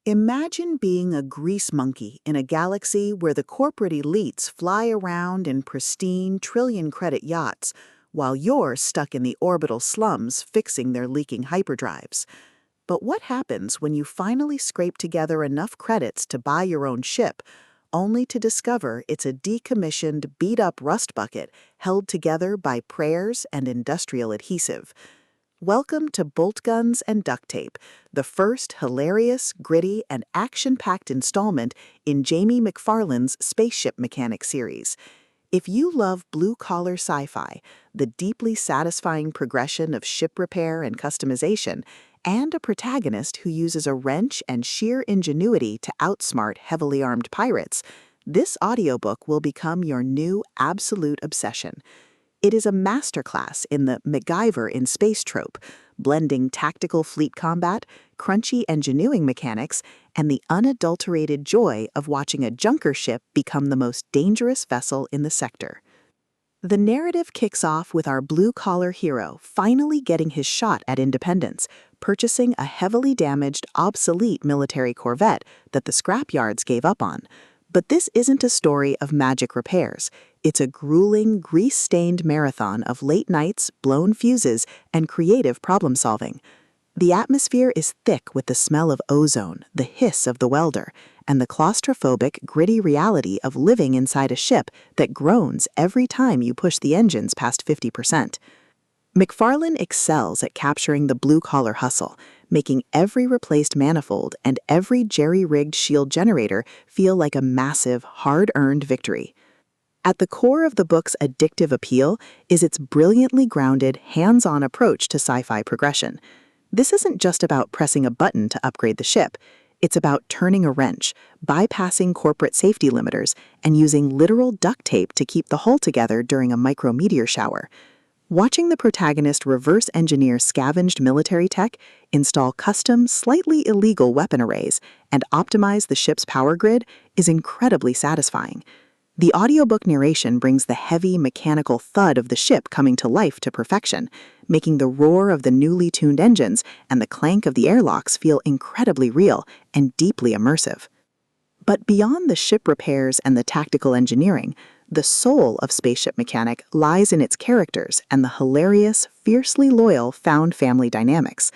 Imagine being a grease monkey in a galaxy where the corporate elites fly around in pristine trillion-credit yachts, while you're stuck in the orbital slums fixing their leaking hyperdrives. But what happens when you finally scrape together enough credits to buy your own ship, only to discover it's a decommissioned, beat-up rust bucket held together by prayers and industrial adhesive? Welcome to Boltguns and Duct Tape, the first hilarious, gritty, and action-packed installment in Jamie McFarlane's Spaceship Mechanic series. If you love blue-collar sci-fi, the deeply satisfying progression of ship repair and customization, and a protagonist who uses a wrench and sheer ingenuity to outsmart heavily armed pirates, this audiobook will become your new absolute obsession. It is a masterclass in the MacGyver in space trope, blending tactical fleet combat, crunchy engineering mechanics, and the unadulterated joy of watching a junker ship become the most dangerous vessel in the sector. The narrative kicks off with our blue-collar hero finally getting his shot at independence, purchasing a heavily damaged, obsolete military corvette that the scrapyards gave up on. But this isn't a story of magic repairs. It's a grueling, grease-stained marathon of late nights, blown fuses, and creative problem-solving. The atmosphere is thick with the smell of ozone, the hiss of the welder, and the claustrophobic, gritty reality of living inside a ship that groans every time you push the engines past 50%. McFarlane excels at capturing the blue-collar hustle, making every replaced manifold and every jerry-rigged shield generator feel like a massive, hard-earned victory. At the core of the book's addictive appeal is its brilliantly grounded, hands-on approach to sci-fi progression. This isn't just about pressing a button to upgrade the ship. It's about turning a wrench, bypassing corporate safety limiters, and using literal duct tape to keep the hull together during a micrometeor shower. Watching the protagonist reverse engineer scavenged military tech, install custom, slightly illegal weapon arrays, and optimize the ship's power grid is incredibly satisfying. The audiobook narration brings the heavy, mechanical thud of the ship coming to life to perfection, making the roar of the newly tuned engines and the clank of the airlocks feel incredibly real and deeply immersive. But beyond the ship repairs and the tactical engineering, the soul of Spaceship Mechanic lies in its characters and the hilarious, fiercely loyal found family dynamics.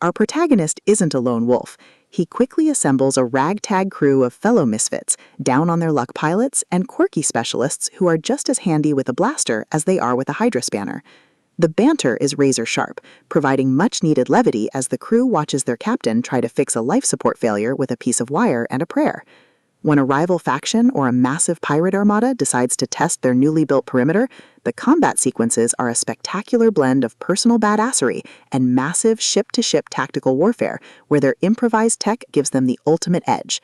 Our protagonist isn't a lone wolf. He quickly assembles a ragtag crew of fellow misfits, down-on-their-luck pilots, and quirky specialists who are just as handy with a blaster as they are with a hydrospanner. The banter is razor-sharp, providing much-needed levity as the crew watches their captain try to fix a life support failure with a piece of wire and a prayer. When a rival faction or a massive pirate armada decides to test their newly built perimeter, the combat sequences are a spectacular blend of personal badassery and massive ship-to-ship tactical warfare, where their improvised tech gives them the ultimate edge.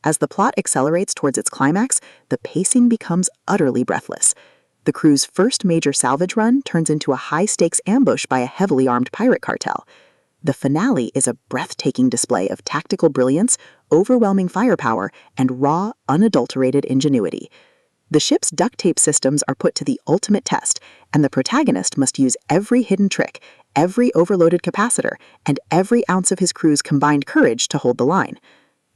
As the plot accelerates towards its climax, the pacing becomes utterly breathless. The crew's first major salvage run turns into a high-stakes ambush by a heavily armed pirate cartel. The finale is a breathtaking display of tactical brilliance, overwhelming firepower, and raw, unadulterated ingenuity. The ship's duct tape systems are put to the ultimate test, and the protagonist must use every hidden trick, every overloaded capacitor, and every ounce of his crew's combined courage to hold the line.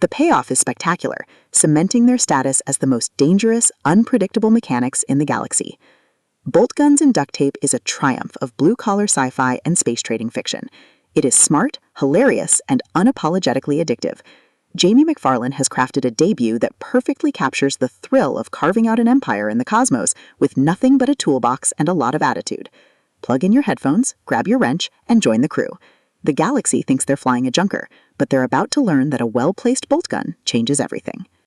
The payoff is spectacular, cementing their status as the most dangerous, unpredictable mechanics in the galaxy. Boltguns and Duct Tape is a triumph of blue-collar sci-fi and space trading fiction. It is smart, hilarious, and unapologetically addictive. Jamie McFarlane has crafted a debut that perfectly captures the thrill of carving out an empire in the cosmos with nothing but a toolbox and a lot of attitude. Plug in your headphones, grab your wrench, and join the crew. The galaxy thinks they're flying a junker, but they're about to learn that a well-placed bolt gun changes everything.